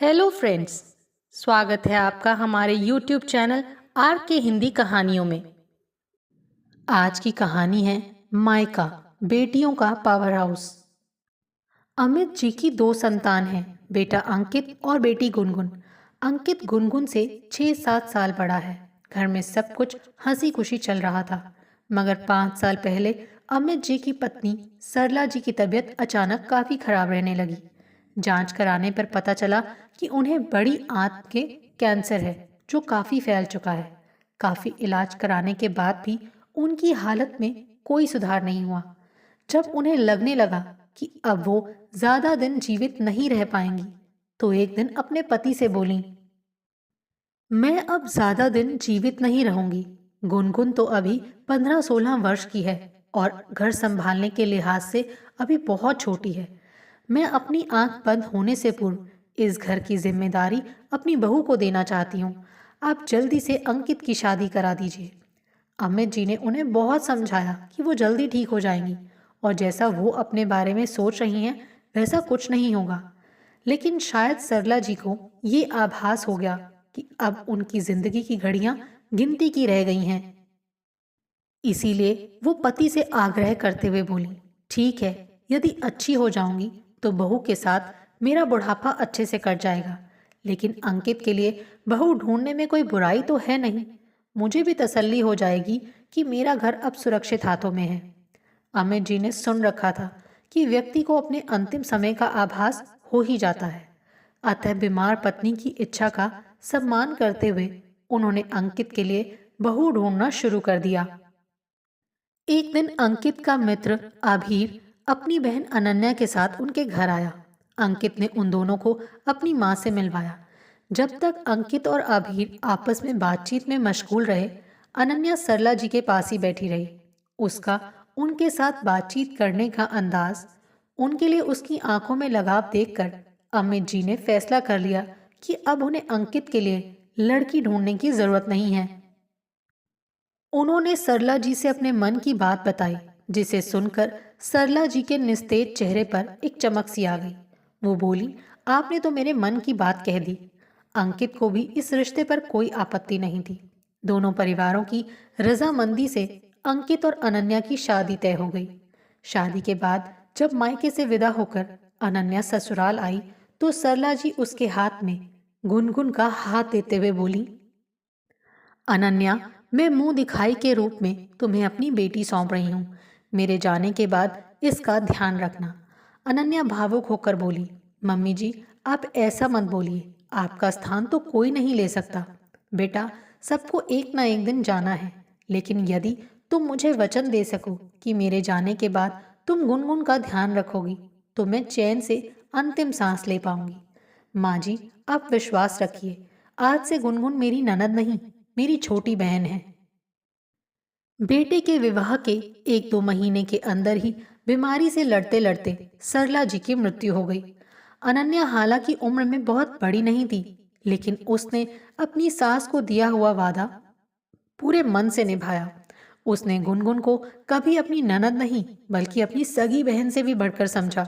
Hello friends. स्वागत है आपका हमारे यूट्यूब चैनल आर के हिंदी कहानियों में। आज की कहानी है मायका, बेटियों का पावर हाउस। अमित जी की दो संतान हैं, बेटा अंकित और बेटी गुनगुन। अंकित गुनगुन से 6-7 साल बड़ा है। घर में सब कुछ हंसी खुशी चल रहा था, मगर 5 साल पहले अमित जी की पत्नी सरला जी की तबीयत अचानक काफी खराब रहने लगी। जांच कराने पर पता चला कि उन्हें बड़ी आंत के कैंसर है, जो काफी फैल चुका है। काफी इलाज कराने के बाद भी उनकी हालत में कोई सुधार नहीं हुआ। जब उन्हें लगने लगा कि अब वो ज्यादा दिन जीवित नहीं रह पाएंगी, तो एक दिन अपने पति से बोली, मैं अब ज्यादा दिन जीवित नहीं रहूंगी। गुनगुन तो अभी 15-16 वर्ष की है और घर संभालने के लिहाज से अभी बहुत छोटी है। मैं अपनी आंख बंद होने से पूर्व इस घर की जिम्मेदारी अपनी बहू को देना चाहती हूँ। आप जल्दी से अंकित की शादी करा दीजिए। अमित जी ने उन्हें बहुत समझाया कि वो जल्दी ठीक हो जाएंगी और जैसा वो अपने बारे में सोच रही हैं वैसा कुछ नहीं होगा। लेकिन शायद सरला जी को ये आभास हो गया कि अब उनकी जिंदगी की घड़ियां गिनती की रह गई हैं। इसीलिए वो पति से आग्रह करते हुए बोली, ठीक है, यदि अच्छी हो जाऊंगी तो बहू के साथ मेरा बुढ़ापा अच्छे से कट जाएगा। लेकिन अंकित के लिए बहू ढूंढने में कोई बुराई तो है नहीं। मुझे भी तसल्ली हो जाएगी कि मेरा घर अब सुरक्षित हाथों में है। अमित जी ने सुन रखा था कि व्यक्ति को अपने अंतिम समय का आभास हो ही जाता है। अतः बीमार पत्नी की इच्छा का सम्मान करते हुए उन्होंने अंकित के लिए बहू ढूंढना शुरू कर दिया। एक दिन अंकित का मित्र आभीर अपनी बहन अनन्या के साथ उनके घर आया। अंकित ने उन दोनों को अपनी मां से मिलवाया। जब तक अंकित और आभीर आपस में बातचीत में मशगूल रहे, अनन्या सरला जी के पास ही बैठी रही। उसका उनके साथ बातचीत करने का अंदाज, उनके लिए उसकी आंखों में लगाव देखकर अमित जी ने फैसला कर लिया कि अब उन्हें अंकित के लिए लड़की ढूंढने की जरूरत नहीं है। उन्होंने सरला जी से अपने मन की बात बताई, जिसे सुनकर सरला जी के निस्तेज चेहरे पर एक चमक सी आ गई। वो बोली, आपने तो मेरे मन की बात कह दी। अंकित को भी इस रिश्ते पर कोई आपत्ति नहीं थी। दोनों परिवारों की रजामंदी से अंकित और अनन्या की शादी तय हो गई। शादी के बाद जब मायके से विदा होकर अनन्या ससुराल आई, तो सरला जी उसके हाथ में गुनगुन का हाथ देते हुए बोली, अनन्या, मैं मुंह दिखाई के रूप में तुम्हें अपनी बेटी सौंप रही हूँ। मेरे जाने के बाद इसका ध्यान रखना। अनन्या भावुक होकर बोली, मम्मी जी, आप ऐसा मत बोलिए। आपका स्थान तो कोई नहीं ले सकता। बेटा, सबको एक ना एक दिन जाना है, लेकिन यदि तुम मुझे वचन दे सको कि मेरे जाने के बाद तुम गुनगुन का ध्यान रखोगी, तो मैं चैन से अंतिम सांस ले पाऊंगी। माँ जी, आप विश्वास रखिए, आज से गुनगुन मेरी ननद नहीं, मेरी छोटी बहन है। बेटे के विवाह के 1-2 महीने के अंदर ही बीमारी से लड़ते लड़ते सरला जी की मृत्यु हो गई। अनन्या हालांकि उम्र में बहुत बड़ी नहीं थी, लेकिन उसने अपनी सास को दिया हुआ वादा पूरे मन से निभाया। उसने गुनगुन को कभी अपनी ननद नहीं, बल्कि अपनी सगी बहन से भी बढ़कर समझा।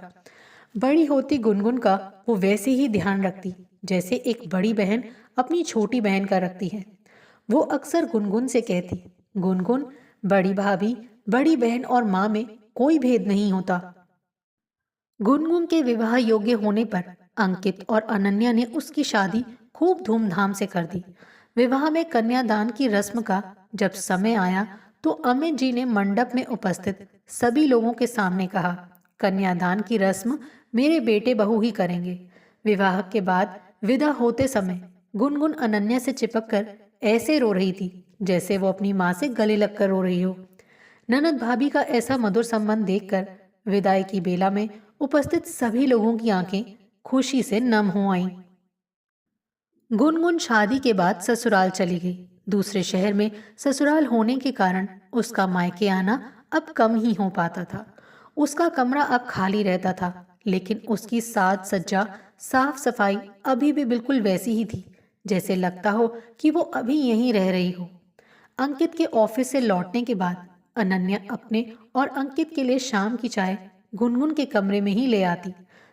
बड़ी होती गुनगुन का वो वैसे ही ध्यान रखती, जैसे एक बड़ी बहन अपनी छोटी बहन का रखती है। वो अक्सर गुनगुन से कहती, गुनगुन, बड़ी भाभी, बड़ी बहन और माँ में कोई भेद नहीं होता। गुनगुन के विवाह योग्य होने पर अंकित और अनन्या ने उसकी शादी खूब धूमधाम से कर दी। विवाह में कन्यादान की रस्म का जब समय आया, तो अमित जी ने मंडप में उपस्थित सभी लोगों के सामने कहा, कन्यादान की रस्म मेरे बेटे बहू ही करेंगे। विवाह के बाद विदा होते समय गुनगुन अनन्या से चिपक कर ऐसे रो रही थी, जैसे वो अपनी माँ से गले लगकर रो रही हो। ननद भाभी का ऐसा मधुर संबंध देखकर विदाई की बेला में उपस्थित सभी लोगों की आंखें खुशी से नम हो आईं। गुनगुन शादी के बाद ससुराल चली गई। दूसरे शहर में ससुराल होने के कारण उसका मायके आना अब कम ही हो पाता था। उसका कमरा अब खाली रहता था, लेकिन उसकी साज सज्जा, साफ सफाई अभी भी बिल्कुल वैसी ही थी, जैसे लगता हो कि वो अभी यहीं रह रही हो। अंकित के ऑफिस से लौटने के बाद अनन्या अपने और अंकित के लिए शाम की चाय गुनगुन के कमरे में ही ले आती,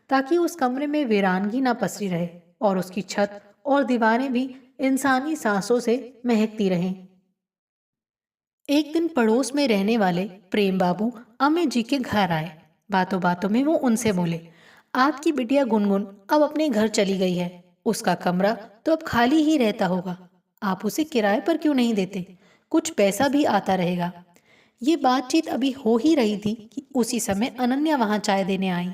ताकि उस कमरे में वीरानगी ना पसरी रहे और उसकी छत और दीवारें भी इंसानी सांसों से महकती रहें। एक दिन पड़ोस में रहने वाले प्रेम बाबू अमित जी के घर आए। बातों बातों में वो उनसे बोले, आपकी बिटिया गुनगुन अब अपने घर चली गई है। उसका कमरा तो अब खाली ही रहता होगा। आप उसे किराए पर क्यों नहीं देते? कुछ पैसा भी आता रहेगा। ये बातचीत अभी हो ही रही थी कि उसी समय अनन्या वहां चाय देने आई।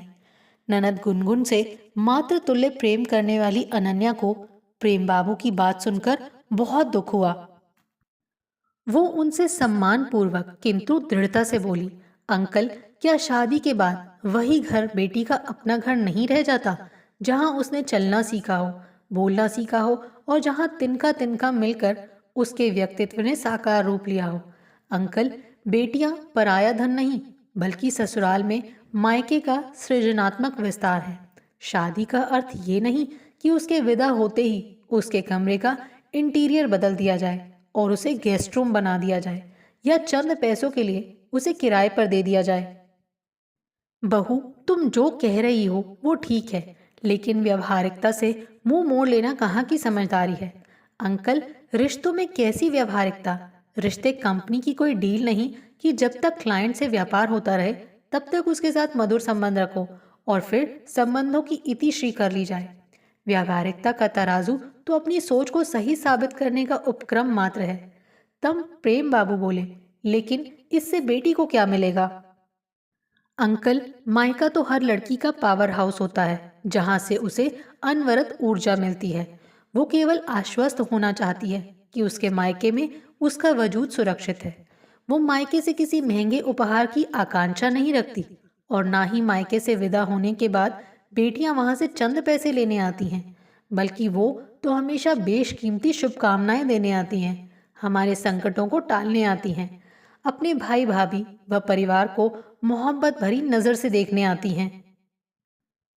ननद गुनगुन से मातृ तुल्य प्रेम करने वाली अनन्या को प्रेम बाबू की बात सुनकर बहुत दुख हुआ। वो उनसे सम्मान पूर्वक किंतु दृढ़ता से बोली, अंकल, क्या शादी के बाद वही घर बेटी का अपना घर नहीं रह जाता, जहां उसने चलना सीखा हो, बोलना सीखा हो और जहां तिनका तिनका मिलकर उसके व्यक्तित्व ने साकार रूप लिया हो। अंकल, बेटियां पराया धन नहीं, बल्कि ससुराल में मायके का सृजनात्मक विस्तार है। शादी का अर्थ ये नहीं कि उसके विदा होते ही उसके कमरे का इंटीरियर बदल दिया जाए और उसे गेस्ट रूम बना दिया जाए या चंद पैसों के लिए उसे किराए पर दे दिया जाए। बहू, तुम जो कह रही हो वो ठीक है, लेकिन व्यवहारिकता से मुंह मोड़ लेना कहाँ की समझदारी है। अंकल, रिश्तों में कैसी व्यवहारिकता? रिश्ते कंपनी की कोई डील नहीं कि जब तक क्लाइंट से व्यापार होता रहे तब तक उसके साथ मधुर संबंध रखो और फिर संबंधों की इतिश्री कर ली जाए। व्यावहारिकता का तराजू तो अपनी सोच को सही साबित करने का उपक्रम मात्र है। तब प्रेम बाबू बोले, लेकिन इससे बेटी को क्या मिलेगा? अंकल, मायका तो हर लड़की का पावर हाउस होता है, जहां से उसे अनवरत ऊर्जा मिलती है। वो केवल आश्वस्त होना चाहती है कि उसके मायके में उसका वजूद सुरक्षित है। वो मायके से किसी महंगे उपहार की आकांक्षा नहीं रखती और ना ही मायके से विदा होने के बाद बेटियां वहां से चंद पैसे लेने आती हैं, बल्कि वो तो हमेशा बेशकीमती शुभकामनाएं देने आती हैं, हमारे संकटों को टालने आती हैं, अपने भाई भाभी व परिवार को मोहब्बत भरी नजर से देखने आती हैं।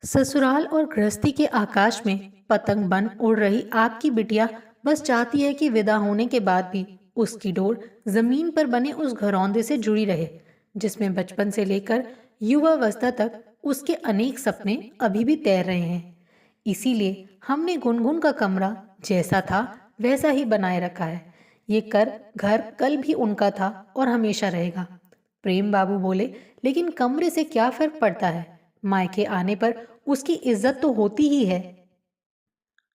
ससुराल और गृहस्थी के आकाश में पतंग बन उड़ रही आपकी बिटिया बस चाहती है कि विदा होने के बाद भी उसकी डोर जमीन पर बने उस घरौंदे से जुड़ी रहे, जिसमें बचपन से लेकर युवावस्था तक उसके अनेक सपने अभी भी तैर रहे हैं। इसीलिए हमने गुनगुन का कमरा जैसा था वैसा ही बनाए रखा है। ये घर कल भी उनका था और हमेशा रहेगा। प्रेम बाबू बोले, लेकिन कमरे से क्या फर्क पड़ता है? मायके आने पर उसकी इज्जत तो होती ही है।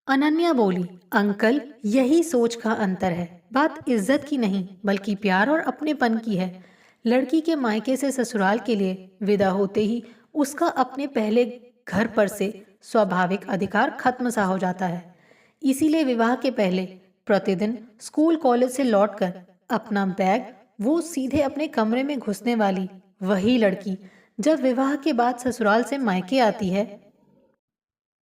अनन्या बोली, अंकल, यही सोच का अंतर है। बात इज्जत की नहीं बल्कि प्यार और अपनेपन की है। लड़की के मायके से ससुराल के लिए विदा होते ही उसका अपने पहले घर पर से स्वाभाविक अधिकार खत्म सा हो जाता है। इसीलिए विवाह के पहले प्रतिदिन स्कूल कॉलेज से लौटकर अपना बैग वो सीधे अपने कमरे में घुसने वाली वही लड़की जब विवाह के बाद ससुराल से मायके आती है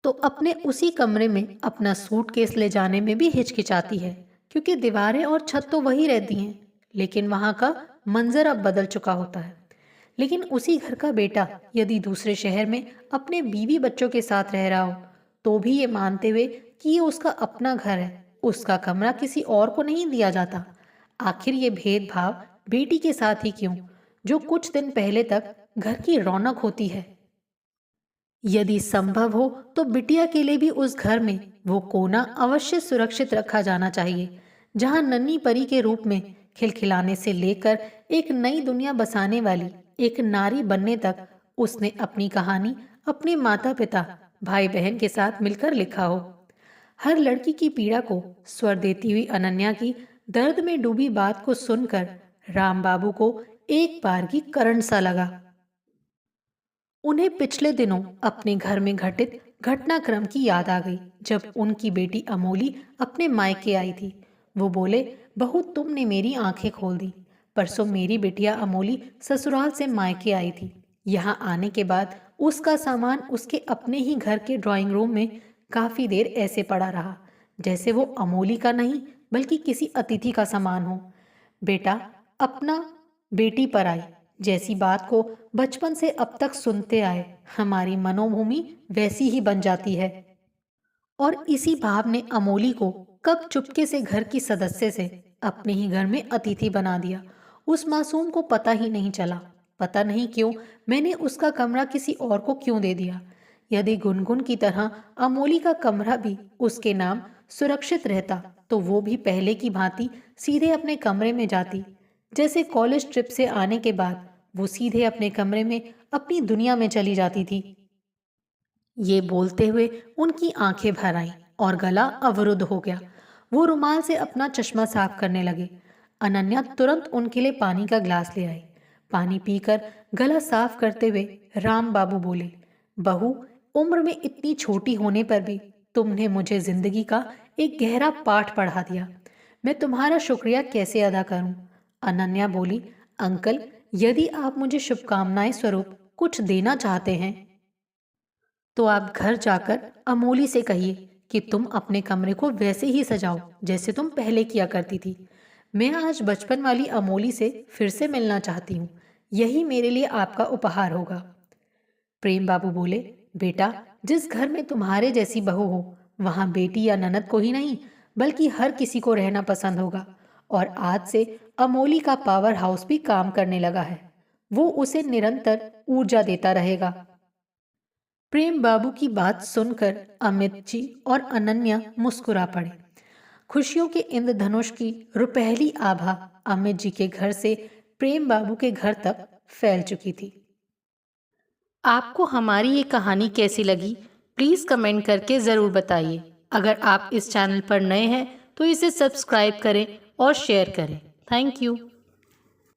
तो अपने उसी कमरे में अपना सूटकेस ले जाने में भी हिचकिचाती है, क्योंकि दीवारें और छत तो वही रहती हैं, लेकिन वहां का मंजर अब बदल चुका होता है। लेकिन उसी घर का बेटा यदि दूसरे शहर में अपने बीवी बच्चों के साथ रह रहा हो तो भी ये मानते हुए कि ये उसका अपना घर है, उसका कमरा किसी और को नहीं दिया जाता। आखिर ये भेदभाव बेटी के साथ ही क्यों, जो कुछ दिन पहले तक घर की रौनक होती है? यदि संभव हो तो बिटिया के लिए भी उस घर में वो कोना अवश्य सुरक्षित रखा जाना चाहिए, जहां नन्ही परी के रूप में खिलखिलाने से लेकर एक नई दुनिया बसाने वाली एक नारी बनने तक उसने अपनी कहानी अपने माता पिता भाई बहन के साथ मिलकर लिखा हो। हर लड़की की पीड़ा को स्वर देती हुई अनन्या की दर्द में डूबी बात को सुनकर राम बाबू को एक बार की करंट सा लगा। उन्हें पिछले दिनों अपने घर में घटित घटनाक्रम की याद आ गई, जब उनकी बेटी अमोली अपने मायके आई थी। वो बोले, बहू, तुमने मेरी आंखें खोल दी। परसों मेरी बिटिया अमोली ससुराल से मायके आई थी। यहाँ आने के बाद उसका सामान उसके अपने ही घर के ड्राइंग रूम में काफी देर ऐसे पड़ा रहा, जैसे वो अमोली का नहीं बल्कि किसी अतिथि का सामान हो। बेटा अपना बेटी पर आई जैसी बात को बचपन से अब तक सुनते आए, हमारी मनोभूमि वैसी ही बन जाती है। और इसी भाव ने अमोली को कब चुपके से घर की सदस्य से अपने ही घर में अतिथि बना दिया। उस मासूम को पता ही नहीं चला। पता नहीं क्यों मैंने उसका कमरा किसी और को क्यों दे दिया। यदि गुनगुन की तरह अमोली का कमरा भी उसके नाम सुरक्षित रहता तो वो भी पहले की भांति सीधे अपने कमरे में जाती। जैसे कॉलेज ट्रिप से आने के बाद वो सीधे अपने कमरे में अपनी दुनिया में चली जाती थी। ये बोलते हुए उनकी आंखें भर आईं और गला अवरुद्ध हो गया। वो रुमाल से अपना चश्मा साफ करने लगे। अनन्या तुरंत उनके लिए पानी का ग्लास ले आई। पानी पीकर गला साफ करते हुए राम बाबू बोले, बहू, उम्र में इतनी छोटी होने पर भी तुमने मुझे जिंदगी का एक गहरा पाठ पढ़ा दिया। मैं तुम्हारा शुक्रिया कैसे अदा करूं? अनन्या बोली, अंकल, यदि आप मुझे शुभकामनाएं स्वरूप कुछ देना चाहते हैं तो आप घर जाकर अमोली से कहिए कि तुम अपने कमरे को वैसे ही सजाओ जैसे तुम पहले किया करती थी। मैं आज बचपन वाली अमोली से फिर से मिलना चाहती हूँ। यही मेरे लिए आपका उपहार होगा। प्रेम बाबू बोले, बेटा, जिस घर में तुम्हारे जैसी बहू हो वहां बेटी या ननद को ही नहीं बल्कि हर किसी को रहना पसंद होगा। और आज से अमोली का पावर हाउस भी काम करने लगा है। वो उसे निरंतर ऊर्जा देता रहेगा। प्रेम बाबू की बात सुनकर अमित जी और अनन्या मुस्कुरा पड़े। खुशियों के इंद्रधनुष की रुपहली आभा अमित जी के घर से प्रेम बाबू के घर तक फैल चुकी थी। आपको हमारी ये कहानी कैसी लगी, प्लीज कमेंट करके जरूर बताइए। अगर आप इस चैनल पर नए हैं तो इसे सब्सक्राइब करें और शेयर करें। Thank you.